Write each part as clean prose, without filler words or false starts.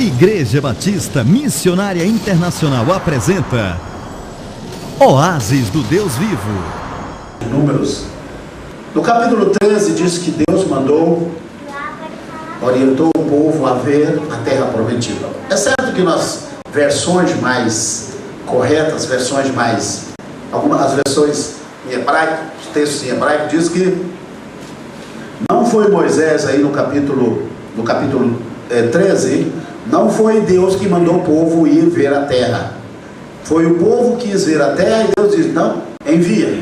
Igreja Batista Missionária Internacional apresenta Oásis do Deus Vivo. Números. No capítulo 13 diz que Deus orientou o povo a ver a terra prometida. É certo que nas versões mais corretas, algumas versões em hebraico, os textos em hebraico diz que não foi Moisés aí no capítulo 13, não foi Deus que mandou o povo ir ver a terra. Foi o povo que quis ver a terra e Deus diz, não, envia.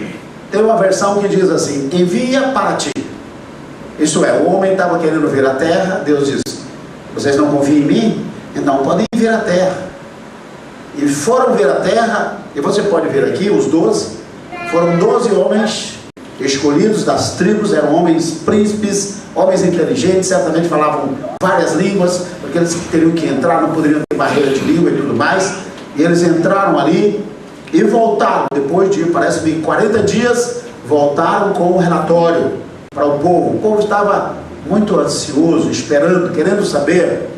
Tem uma versão que diz assim, envia para ti. Isso é, o homem estava querendo ver a terra, Deus diz, vocês não confiam em mim? Então podem ver a terra. E foram ver a terra, e você pode ver aqui, os 12, foram 12 homens escolhidos das tribos, eram homens príncipes, homens inteligentes, certamente falavam várias línguas, porque eles teriam que entrar, não poderiam ter barreira de língua e tudo mais, e eles entraram ali e voltaram, depois de, parece que 40 dias, voltaram com um relatório para o povo estava muito ansioso, esperando, querendo saber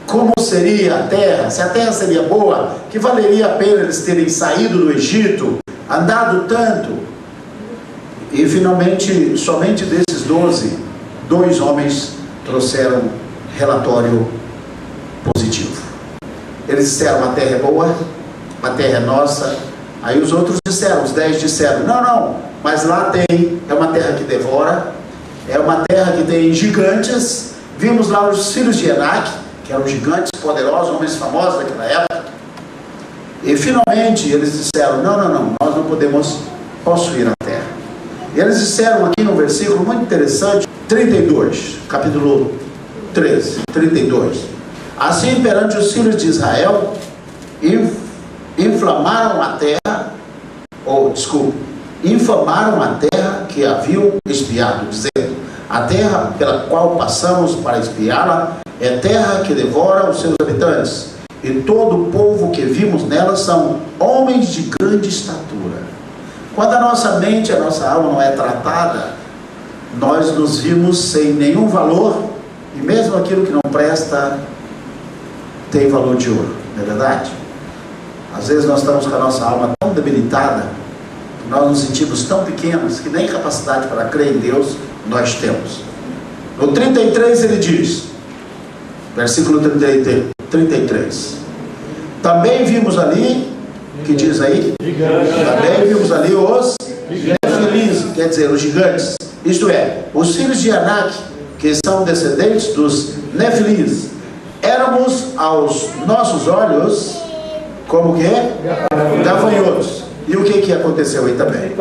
como seria a terra, se a terra seria boa, que valeria a pena eles terem saído do Egito, andado tanto. E finalmente, somente desses 12, 2 homens trouxeram relatório positivo. Eles disseram, a terra é boa, a terra é nossa. Aí os outros disseram, os 10 disseram, não, mas lá é uma terra que devora, é uma terra que tem gigantes. Vimos lá os filhos de Enac, que eram gigantes poderosos, homens famosos daquela época. E finalmente eles disseram, não, nós não podemos possuir a terra. E eles disseram aqui num versículo muito interessante, 32, capítulo 13, 32. Assim, perante os filhos de Israel, infamaram a terra que haviam espiado, dizendo, a terra pela qual passamos para espiá-la é terra que devora os seus habitantes, e todo o povo que vimos nela são homens de grande estatura. Quando a nossa mente, a nossa alma não é tratada, nós nos vimos sem nenhum valor, e mesmo aquilo que não presta tem valor de ouro, não é verdade? Às vezes nós estamos com a nossa alma tão debilitada, nós nos sentimos tão pequenos, que nem capacidade para crer em Deus nós temos. No 33 ele diz, versículo 33, também vimos ali, que diz aí? Também vimos ali os Nefilins, quer dizer, os gigantes, isto é, os filhos de Anak, que são descendentes dos Nefilins. Éramos aos nossos olhos, como que é? Gafanhotos. E o que aconteceu aí também?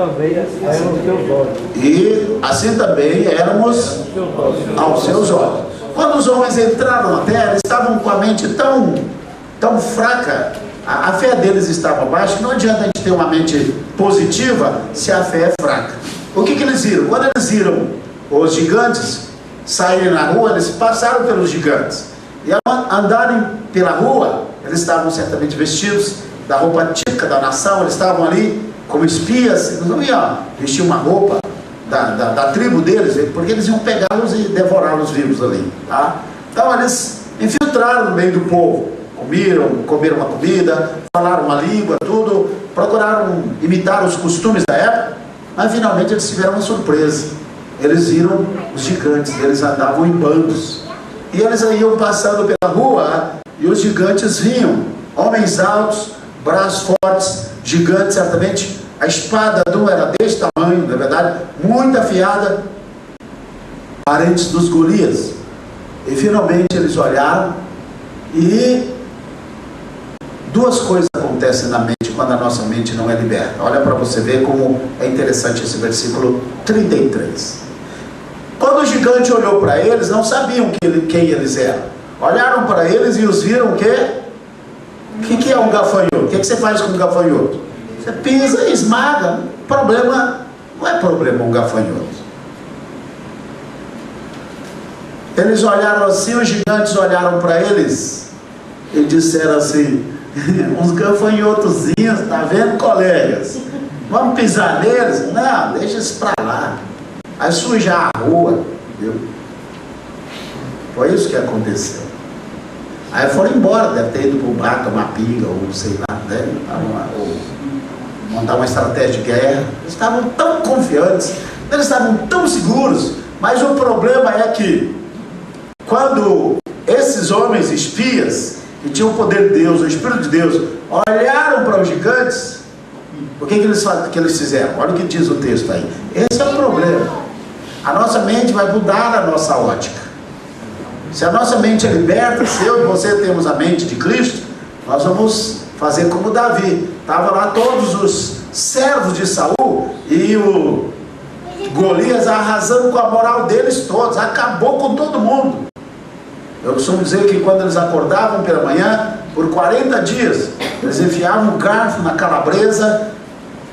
E assim também éramos aos seus olhos. Quando os homens entraram na terra, eles estavam com a mente tão fraca, a fé deles estava baixa. Não adianta a gente ter uma mente positiva se a fé é fraca. O que eles viram? Quando eles viram os gigantes saírem na rua, eles passaram pelos gigantes. E ao andarem pela rua, eles estavam certamente vestidos da roupa típica da nação, eles estavam ali como espias, eles não iam vestir uma roupa da tribo deles, porque eles iam pegá-los e devorá-los vivos ali, tá? Então eles infiltraram no meio do povo, comeram uma comida, falaram uma língua, tudo, procuraram imitar os costumes da época, mas finalmente eles tiveram uma surpresa. Eles viram os gigantes, eles andavam em bandos, e eles iam passando pela rua, e os gigantes vinham, homens altos, braços fortes, gigantes, certamente a espada de um era deste tamanho, na verdade, muito afiada, parentes dos Golias. E finalmente eles olharam, e 2 coisas acontecem na mente quando a nossa mente não é liberta. Olha para você ver como é interessante esse versículo 33. Quando o gigante olhou para eles, não sabiam quem eles eram. Olharam para eles e os viram o quê? O que é um gafanhoto? O que você faz com um gafanhoto? Você pisa e esmaga. Não é problema um gafanhoto. Eles olharam assim, os gigantes olharam para eles e disseram assim, uns gafanhotozinhos, tá vendo, colegas? Vamos pisar neles? Não, deixa isso para lá. Vai sujar a rua, entendeu? Foi isso que aconteceu. Aí foram embora, deve ter ido para o bar tomar pinga, ou sei lá, né? Ou montar uma estratégia de guerra. Eles estavam tão confiantes, eles estavam tão seguros, mas o problema é que quando esses homens espias, que tinham o poder de Deus, o Espírito de Deus, olharam para os gigantes, o que eles fizeram? Olha o que diz o texto aí. Esse é o problema. A nossa mente vai mudar a nossa ótica. Se a nossa mente é liberta, se eu e você temos a mente de Cristo, nós vamos fazer como Davi. Estavam lá todos os servos de Saul e o Golias arrasando com a moral deles todos, acabou com todo mundo. Eu costumo dizer que quando eles acordavam pela manhã, por 40 dias, eles enfiavam um garfo na calabresa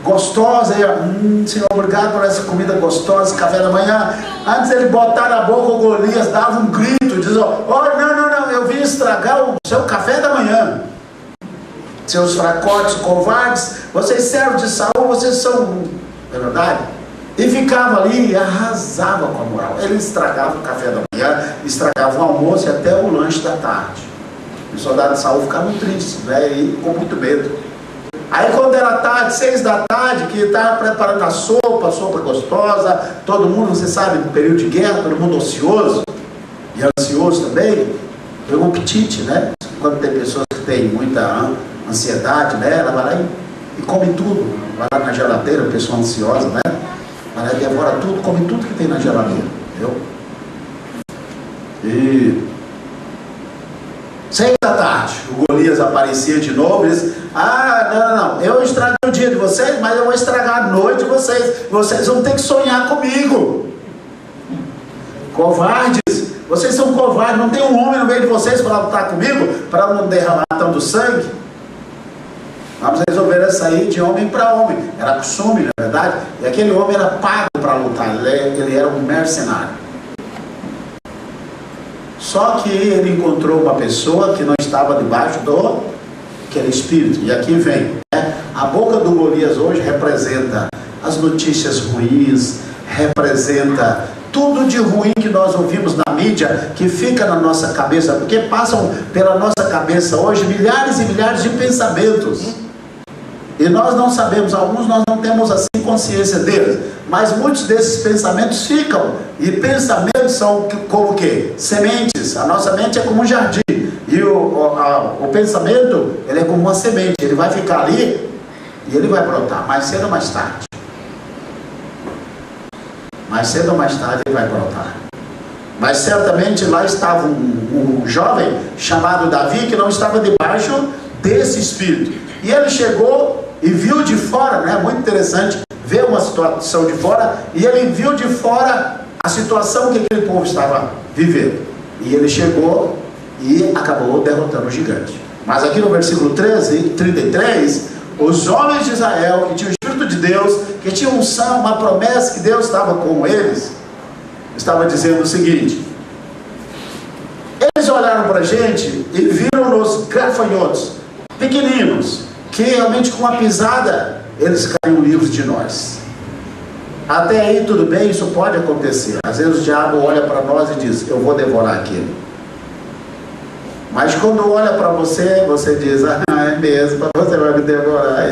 gostosa, e Senhor, obrigado por essa comida gostosa, café da manhã. Antes ele botar na boca, o Golias dava um grito, dizia: oh, não, eu vim estragar o seu café da manhã. Seus fracotes, covardes, vocês servos de Saul, vocês são, é verdade? E ficava ali e arrasava com a moral. Ele estragava o café da manhã, estragava o almoço e até o lanche da tarde. Os soldados de Saul ficavam tristes, né? E com muito medo. Aí quando era tarde, 6 da tarde, que estava preparando a sopa gostosa, todo mundo, você sabe, no período de guerra, todo mundo ocioso, e ansioso também, pegou um apetite, né? Quando tem pessoas que têm muita ansiedade, né? Ela vai lá e come tudo, vai lá na geladeira, pessoa ansiosa, né? Vai lá e devora tudo, come tudo que tem na geladeira, entendeu? E 6 da tarde, o Golias aparecia de novo e disse: não, eu estraguei o dia de vocês, mas eu vou estragar a noite de vocês. Vocês vão ter que sonhar comigo. Covardes, vocês são covardes, não tem um homem no meio de vocês para lutar comigo, para não derramar tanto sangue. Vamos resolver essa aí de homem para homem. Era costume, na verdade, e aquele homem era pago para lutar, ele era um mercenário. Só que ele encontrou uma pessoa que não estava debaixo daquele espírito. E aqui vem, né? A boca do Golias hoje representa as notícias ruins, representa tudo de ruim que nós ouvimos na mídia, que fica na nossa cabeça, porque passam pela nossa cabeça hoje milhares e milhares de pensamentos. E nós não sabemos, alguns nós não temos assim consciência deles, mas muitos desses pensamentos ficam, e pensamentos são como o quê? Sementes. A nossa mente é como um jardim, e o pensamento, ele é como uma semente, ele vai ficar ali, e ele vai brotar, mais cedo ou mais tarde. Mais cedo ou mais tarde ele vai brotar. Mas certamente lá estava um jovem chamado Davi, que não estava debaixo desse espírito, e ele chegou e viu de fora, né? Muito interessante ver uma situação de fora, e ele viu de fora a situação que aquele povo estava vivendo, e ele chegou e acabou derrotando o gigante. Mas aqui no versículo 33, os homens de Israel, que tinham o Espírito de Deus, que tinham unção, uma promessa que Deus estava com eles, estava dizendo o seguinte: eles olharam para a gente e viram-nos gafanhotos, pequeninos, que realmente com uma pisada eles caíam livres de nós. Até aí tudo bem, isso pode acontecer. Às vezes o diabo olha para nós e diz: eu vou devorar aquele. Mas quando olha para você, você diz: é mesmo, você vai me devorar.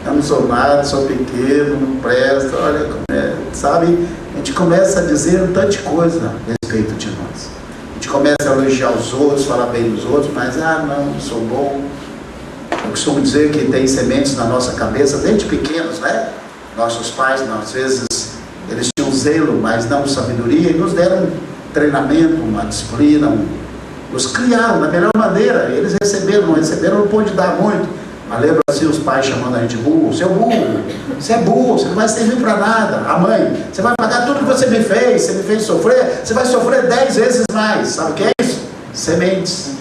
Eu não sou nada, sou pequeno, não presto, olha como é, sabe? A gente começa a dizer um tanto de coisa a respeito de nós. A gente começa a elogiar os outros, falar bem dos outros, mas não sou bom. Eu costumo dizer que tem sementes na nossa cabeça desde pequenos, né? Nossos pais, às vezes, eles tinham zelo, mas não sabedoria, e nos deram um treinamento, uma disciplina, nos criaram da melhor maneira. Eles receberam, não pôde dar muito, mas lembra assim os pais chamando a gente burro: seu burro, você é burro, você não vai servir para nada. A mãe: você vai pagar tudo que você me fez sofrer, você vai sofrer 10 vezes mais. Sabe o que é isso? Sementes.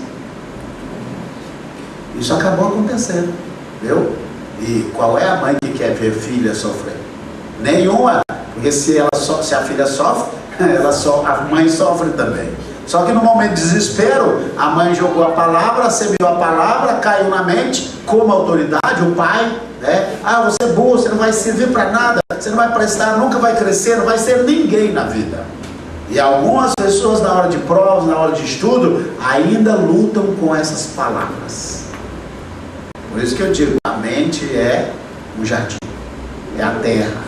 Isso acabou acontecendo, viu? E qual é a mãe que quer ver filha sofrer? Nenhuma, porque se a filha sofre, a mãe sofre também. Só que no momento de desespero, a mãe jogou a palavra, semeou a palavra, caiu na mente, como autoridade, o pai, né? Você é burro, você não vai servir para nada, você não vai prestar, nunca vai crescer, não vai ser ninguém na vida. E algumas pessoas, na hora de provas, na hora de estudo, ainda lutam com essas palavras. Por isso que eu digo, a mente é um jardim, é a terra.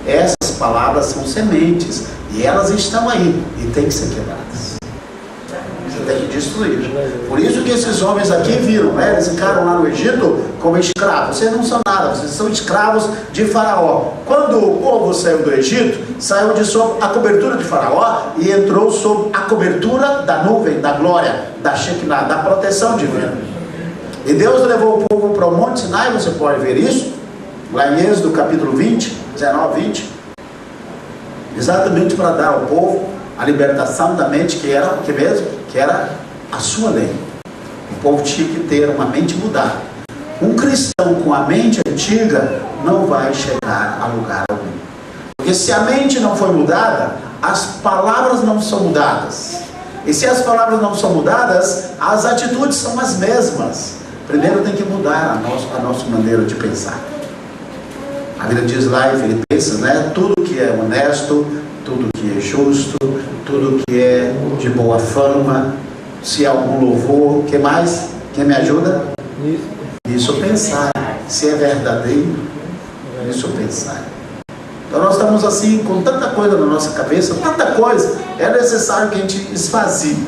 Essas palavras são sementes, e elas estão aí, e tem que ser quebradas. Você tem que destruir. Por isso que esses homens aqui viram, né? Eles ficaram lá no Egito como escravos. Vocês não são nada, vocês são escravos de Faraó. Quando o povo saiu do Egito, saiu de sob a cobertura de Faraó e entrou sob a cobertura da nuvem, da glória, da Shekinah, da proteção divina. E Deus levou o povo para o Monte Sinai, você pode ver isso, lá em Êxodo capítulo 20, 19, 20, exatamente para dar ao povo a libertação da mente, que era o que mesmo? Que era a sua lei. O povo tinha que ter uma mente mudada. Um cristão com a mente antiga não vai chegar a lugar algum. Porque se a mente não foi mudada, as palavras não são mudadas. E se as palavras não são mudadas, as atitudes são as mesmas. Primeiro tem que mudar a nossa maneira de pensar. A Bíblia diz lá em Filipenses, né? Tudo que é honesto, tudo que é justo, tudo que é de boa fama, se há algum louvor, o que mais? Quem me ajuda? Isso pensar. Se é verdadeiro, isso pensar. Então nós estamos assim, com tanta coisa na nossa cabeça, tanta coisa, é necessário que a gente esvazie.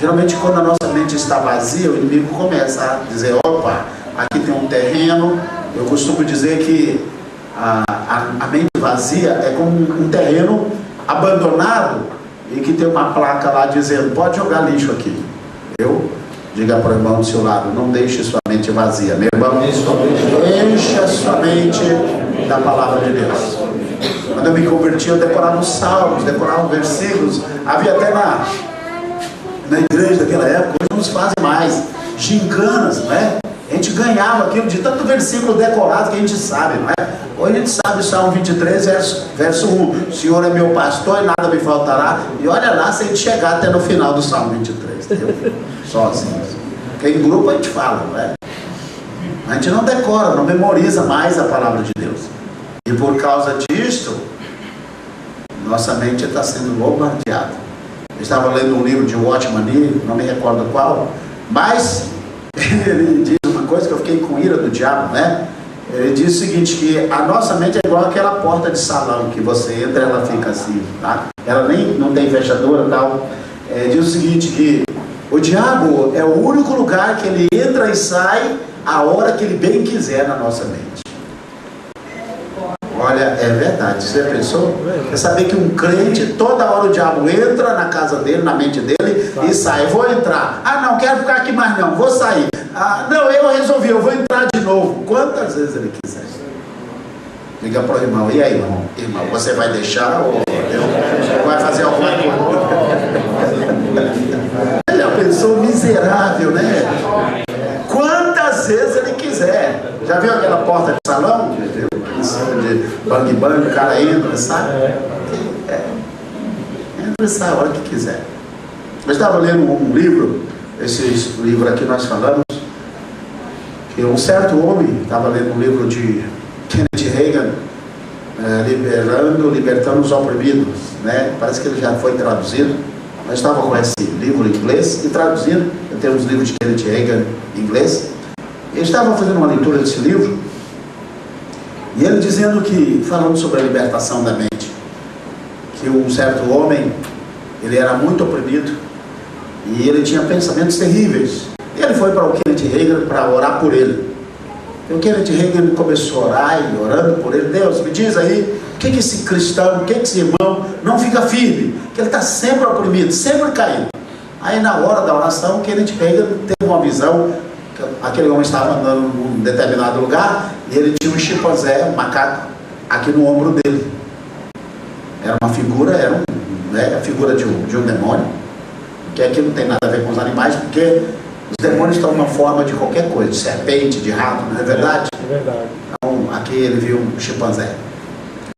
Geralmente quando a nossa mente está vazia, o inimigo começa a dizer, opa, aqui tem um terreno. Eu costumo dizer que a mente vazia é como um terreno abandonado e que tem uma placa lá dizendo, pode jogar lixo aqui. Diga para o irmão do seu lado, não deixe sua mente vazia. Meu irmão, enche a sua mente da palavra de Deus. Quando eu me converti, eu decorava os salmos, decorava versículos. Havia até na igreja daquela época, hoje não se fazem mais gincanas, não é? A gente ganhava aquilo de tanto versículo decorado que a gente sabe, não é? Hoje a gente sabe o Salmo 23, verso 1. O Senhor é meu pastor e nada me faltará. E olha lá se a gente chegar até no final do Salmo 23. Entendeu? Só assim. Porque em grupo a gente fala, não é? A gente não decora, não memoriza mais a palavra de Deus. E por causa disto, nossa mente está sendo bombardeada. Eu estava lendo um livro de Watchman Nee, não me recordo qual, mas ele diz uma coisa que eu fiquei com ira do diabo, né? Ele diz o seguinte, que a nossa mente é igual aquela porta de salão, que você entra e ela fica assim, tá? Ela nem não tem fechadura e tal. Diz o seguinte, que o diabo é o único lugar que ele entra e sai a hora que ele bem quiser na nossa mente. Olha, é verdade, você pensou? É saber que um crente, toda hora o diabo entra na casa dele, na mente dele e sai. Vou entrar. Ah, não, quero ficar aqui mais não, vou sair. Ah, não, eu resolvi, eu vou entrar de novo. Quantas vezes ele quiser. Liga para o irmão, e aí, irmão? Irmão, você vai deixar ou vai fazer alguma coisa? Ele é uma pessoa miserável, né? Quantas vezes ele quiser. Já viu aquela porta de salão? De bang, o cara entra, sabe? Entra e sai a hora que quiser. Eu estava lendo um livro, esse livro aqui nós falamos, que um certo homem estava lendo um livro de Kenneth Hagin, libertando os oprimidos, né? Parece que ele já foi traduzido. Nós estávamos com esse livro em inglês e traduzindo. Eu tenho uns livros de Kenneth Hagin em inglês. Eu estava fazendo uma leitura desse livro e ele dizendo que, falando sobre a libertação da mente, que um certo homem, ele era muito oprimido e ele tinha pensamentos terríveis. E ele foi para o Kenneth Hagin para orar por ele. E o Kenneth Hagin começou a orar e orando por ele. Deus, me diz aí, o que esse cristão, o que esse irmão não fica firme? Que ele está sempre oprimido, sempre caindo. Aí na hora da oração, o Kenneth Hagin teve uma visão. Aquele homem estava andando num determinado lugar e ele tinha um chimpanzé, um macaco, aqui no ombro dele. Era uma figura, a figura de um demônio, que aqui não tem nada a ver com os animais, porque os demônios tomam forma de qualquer coisa, de serpente, de rato, não é verdade? É verdade. Então aqui ele viu um chimpanzé.